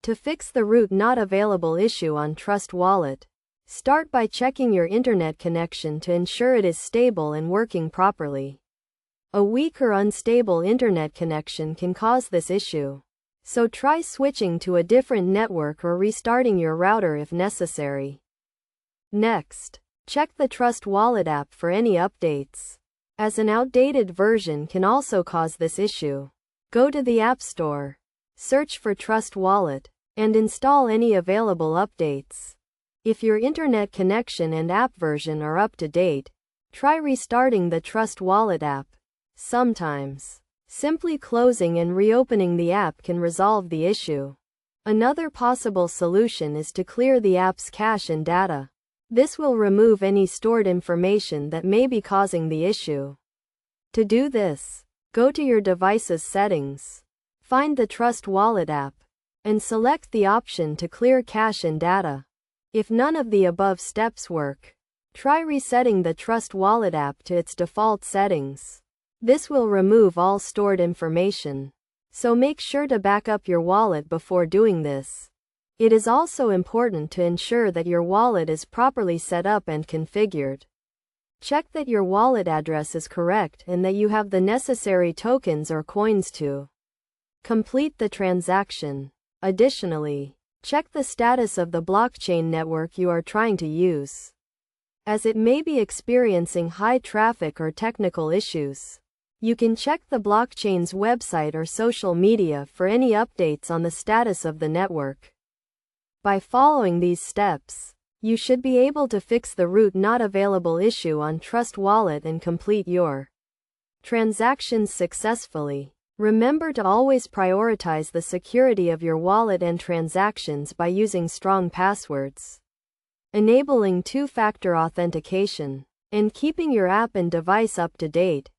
To fix the root not available issue on Trust Wallet, start by checking your internet connection to ensure it is stable and working properly. A weak or unstable internet connection can cause this issue, so try switching to a different network or restarting your router if necessary. Next, check the Trust Wallet app for any updates, as an outdated version can also cause this issue. Go to the App Store, search for Trust Wallet, and install any available updates. If your internet connection and app version are up to date, try restarting the Trust Wallet app. Sometimes, simply closing and reopening the app can resolve the issue. Another possible solution is to clear the app's cache and data. This will remove any stored information that may be causing the issue. To do this, go to your device's settings, find the Trust Wallet app, and select the option to clear cache and data. If none of the above steps work, try resetting the Trust Wallet app to its default settings. This will remove all stored information, so make sure to back up your wallet before doing this. It is also important to ensure that your wallet is properly set up and configured. Check that your wallet address is correct and that you have the necessary tokens or coins to complete the transaction. Additionally, check the status of the blockchain network you are trying to use, as it may be experiencing high traffic or technical issues. You can check the blockchain's website or social media for any updates on the status of the network. By following these steps, you should be able to fix the root not available issue on Trust Wallet and complete your transactions successfully. Remember to always prioritize the security of your wallet and transactions by using strong passwords, enabling two-factor authentication, and keeping your app and device up to date.